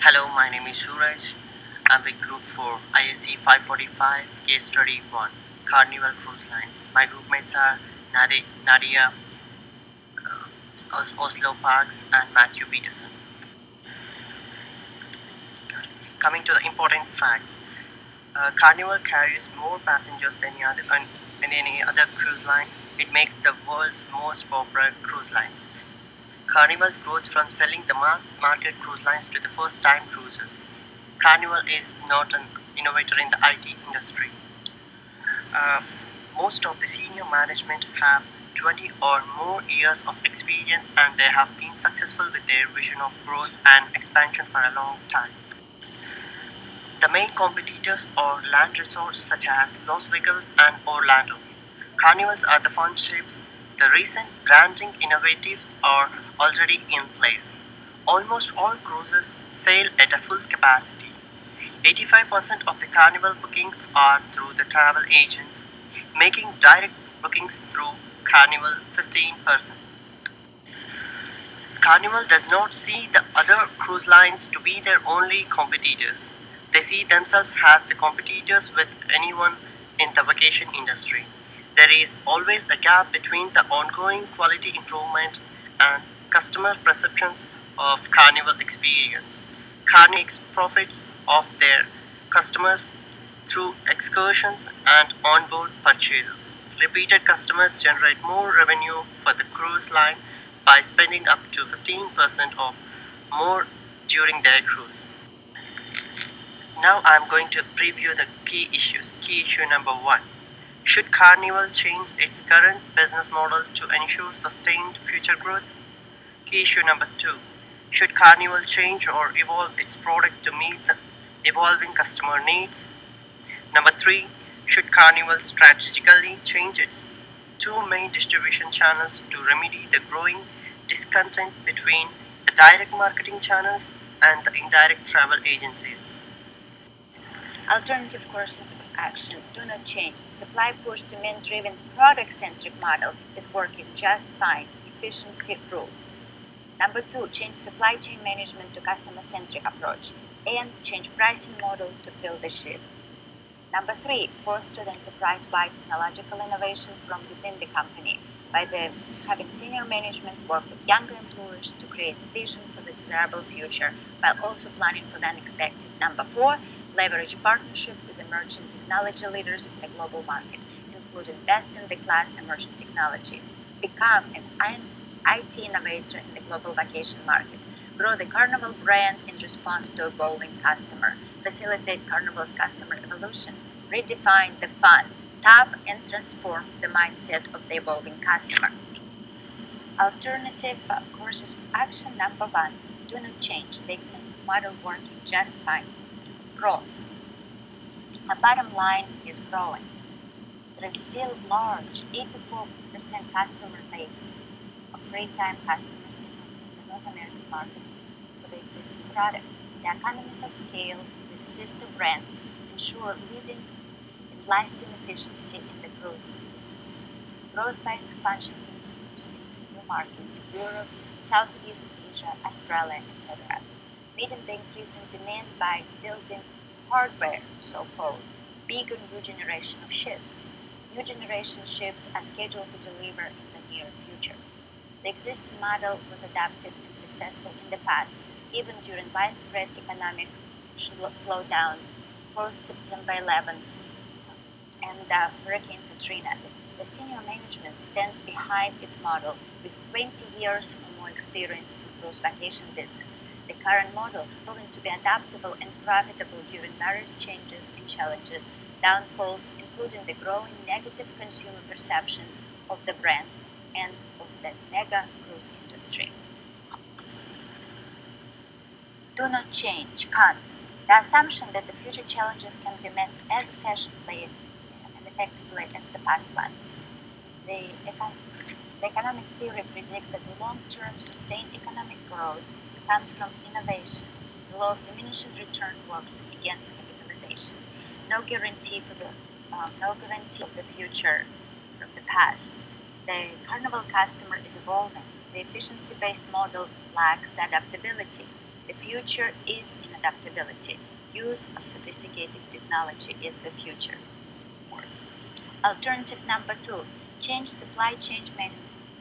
Hello, my name is Suraj. I'm with Group 4, ISC 545, Case Study 1, Carnival Cruise Lines. My group mates are Nadia, Oslo Parks, and Matthew Peterson. Coming to the important facts, Carnival carries more passengers than any other cruise line. It makes the world's most popular cruise line. Carnival's growth from selling the mass market cruise lines to the first-time cruises. Carnival is not an innovator in the IT industry. Uh, Most of the senior management have 20 or more years of experience and they have been successful with their vision of growth and expansion for a long time. The main competitors are land resorts such as Las Vegas and Orlando. Carnivals are the fun ships. The recent branding innovatives are already in place. Almost all cruises sail at a full capacity. 85% of the Carnival bookings are through the travel agents, making direct bookings through Carnival 15%. Carnival does not see the other cruise lines to be their only competitors. They see themselves as the competitors with anyone in the vacation industry. There is always a gap between the ongoing quality improvement and customer perceptions of Carnival experience. Carnival makes profits of their customers through excursions and onboard purchases. Repeated customers generate more revenue for the cruise line by spending up to 15% of more during their cruise. Now I am going to preview the key issues. Key issue number 1. Should Carnival change its current business model to ensure sustained future growth? Key issue number 2. Should Carnival change or evolve its product to meet the evolving customer needs? Number 3. Should Carnival strategically change its two main distribution channels to remedy the growing discontent between the direct marketing channels and the indirect travel agencies? Alternative courses of action do not change. The supply push demand-driven product-centric model is working just fine. Efficiency rules. Number 2, change supply chain management to customer-centric approach and change pricing model to fill the ship. Number 3, foster the enterprise-wide technological innovation from within the company by having senior management work with younger employers to create a vision for the desirable future while also planning for the unexpected. Number 4, leverage partnership with emerging technology leaders in the global market, including best-in-the-class emerging technology. Become an IT innovator in the global vacation market. Grow the Carnival brand in response to evolving customer. Facilitate Carnival's customer evolution. Redefine the fun. Tap and transform the mindset of the evolving customer. Alternative courses of action number 1. Do not change. The existing model working just fine. Pros. The bottom line is growing. There is still large 84% customer base of free-time customers in the North American market for the existing product. The economies of scale with sister brands ensure leading and lasting efficiency in the cruise business. Growth by expansion continues into new markets, Europe, Southeast Asia, Australia, etc. Meeting the increasing demand by building hardware, so-called bigger new generation of ships. New generation ships are scheduled to deliver in the near future. The existing model was adapted and successful in the past, even during widespread economic slowdown post-September 11th and Hurricane Katrina. The senior management stands behind its model with 20 years or more experience in cruise vacation business. The current model proven to be adaptable and profitable during various changes and challenges, downfalls including the growing negative consumer perception of the brand and of the mega cruise industry. Do not change. Cons. The assumption that the future challenges can be met as efficiently and effectively as the past ones. The economic theory predicts that the long-term sustained economic growth comes from innovation. The law of diminishing return works against capitalization. No guarantee of the future from the past. The Carnival customer is evolving. The efficiency-based model lacks the adaptability. The future is in adaptability. Use of sophisticated technology is the future. Alternative number 2, change supply chain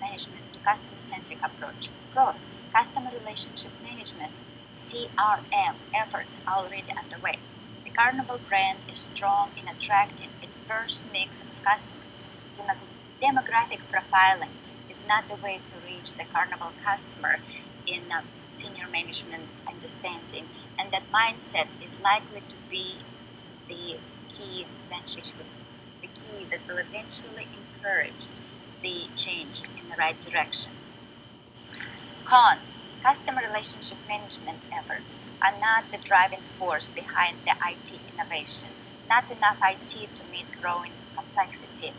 management to customer-centric approach. Pros, customer relationship management, CRM efforts already underway. The Carnival brand is strong in attracting a diverse mix of customers. Demographic profiling is not the way to reach the Carnival customer in senior management understanding, and that mindset is likely to be the key that will eventually encourage the change in the right direction. Cons, customer relationship management efforts are not the driving force behind the IT innovation. Not enough IT to meet growing complexity,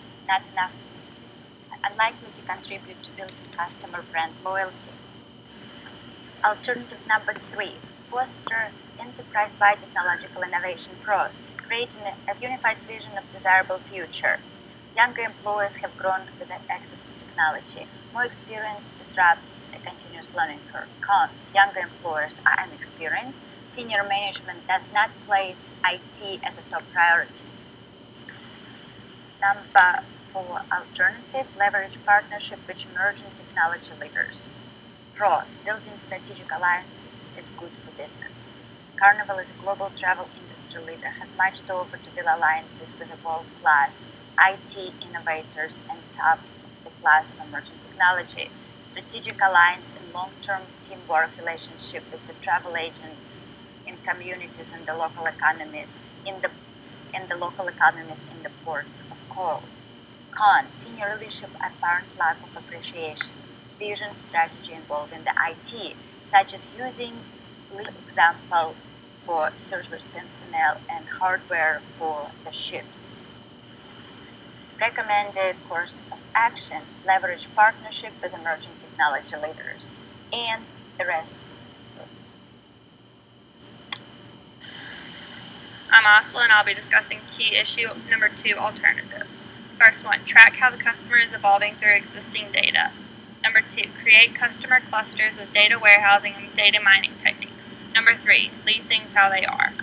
unlikely to contribute to building customer brand loyalty. Alternative number 3, foster enterprise-wide technological innovation. Pros, creating a unified vision of desirable future. Younger employees have grown with access to technology. More experience disrupts a continuous learning curve. Cons, younger employers are inexperienced. Senior management does not place IT as a top priority. Number 4, alternative, leverage partnership with emerging technology leaders. Pros, building strategic alliances is good for business. Carnival is a global travel industry leader, has much to offer to build alliances with the world-class IT innovators and top of the class of emerging technology. Strategic alliance and long-term teamwork relationship with the travel agents in communities and the local economies in the ports of call. Cons, senior leadership apparent lack of appreciation. Vision strategy involving the IT, such as using example for service personnel and hardware for the ships. Recommended course of action, leverage partnership with emerging technology leaders, and the rest. I'm Asla, and I'll be discussing key issue number 2, alternatives. First one, track how the customer is evolving through existing data. Number 2, create customer clusters with data warehousing and data mining techniques. Number 3, leave things how they are.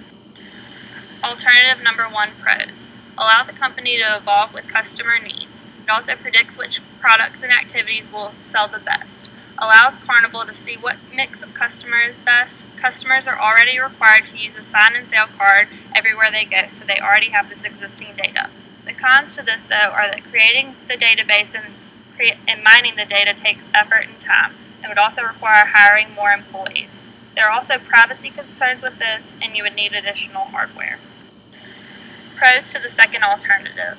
Alternative number 1, pros. Allow the company to evolve with customer needs. It also predicts which products and activities will sell the best. Allows Carnival to see what mix of customers best. Customers are already required to use a sign and sale card everywhere they go, so they already have this existing data. The cons to this, though, are that creating the database and mining the data takes effort and time, and would also require hiring more employees. There are also privacy concerns with this, and you would need additional hardware. Pros to the second alternative.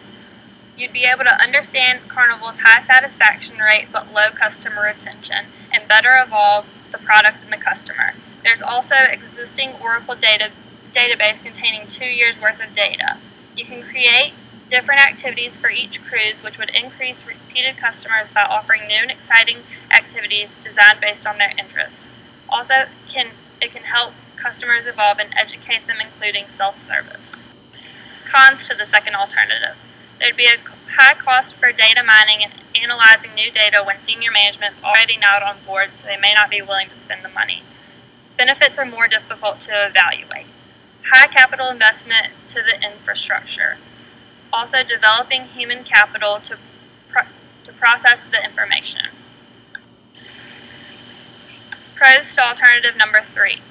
You'd be able to understand Carnival's high satisfaction rate but low customer retention, and better evolve the product and the customer. There's also existing Oracle database containing 2 years worth of data. You can create different activities for each cruise, which would increase repeated customers by offering new and exciting activities designed based on their interests. Also, it can help customers evolve and educate them, including self-service. Cons to the second alternative. There'd be a high cost for data mining and analyzing new data when senior management's already not on board, so they may not be willing to spend the money. Benefits are more difficult to evaluate. High capital investment to the infrastructure. Also, developing human capital to process the information. Pros to alternative number 3.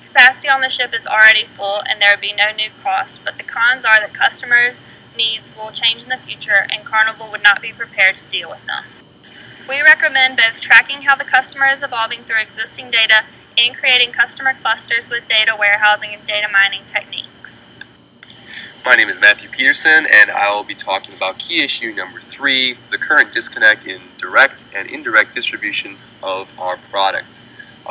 Capacity on the ship is already full and there would be no new cost, but the cons are that customers' needs will change in the future and Carnival would not be prepared to deal with them. We recommend both tracking how the customer is evolving through existing data and creating customer clusters with data warehousing and data mining techniques. My name is Matthew Peterson, and I will be talking about key issue number 3, the current disconnect in direct and indirect distribution of our product.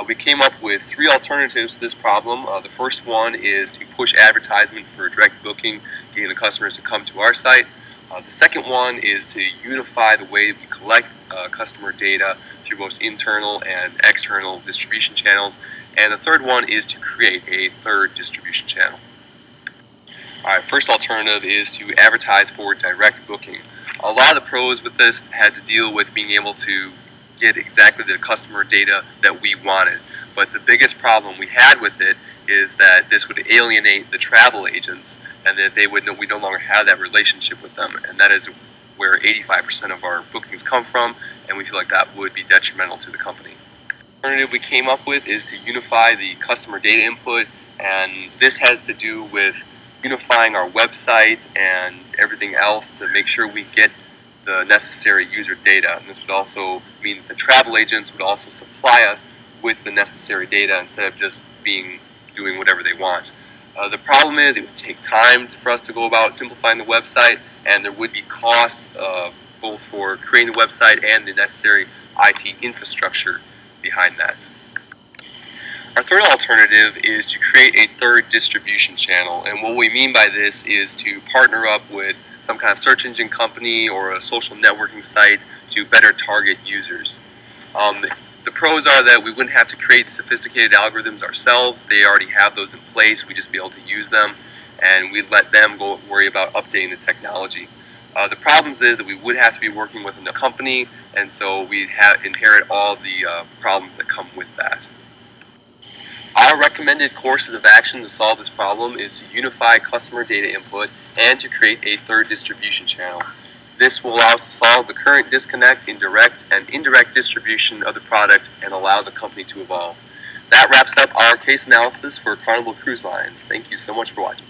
We came up with 3 alternatives to this problem. The first one is to push advertisement for direct booking, getting the customers to come to our site. The second one is to unify the way we collect customer data through both internal and external distribution channels. And the third one is to create a third distribution channel. Alright, first alternative is to advertise for direct booking. A lot of the pros with this had to deal with being able to get exactly the customer data that we wanted. But the biggest problem we had with it is that this would alienate the travel agents, and that we no longer have that relationship with them, and that is where 85% of our bookings come from, and we feel like that would be detrimental to the company. The alternative we came up with is to unify the customer data input, and this has to do with unifying our website and everything else to make sure we get the necessary user data. And this would also mean that the travel agents would also supply us with the necessary data instead of just doing whatever they want. The problem is it would take time for us to go about simplifying the website, and there would be costs both for creating the website and the necessary IT infrastructure behind that. Our third alternative is to create a third distribution channel, and what we mean by this is to partner up with some kind of search engine company or a social networking site to better target users. The pros are that we wouldn't have to create sophisticated algorithms ourselves. They already have those in place. We'd just be able to use them, and we'd let them go worry about updating the technology. The problems is that we would have to be working with a company, and so we'd inherit all the problems that come with that. Our recommended courses of action to solve this problem is to unify customer data input and to create a third distribution channel. This will allow us to solve the current disconnect in direct and indirect distribution of the product and allow the company to evolve. That wraps up our case analysis for Carnival Cruise Lines. Thank you so much for watching.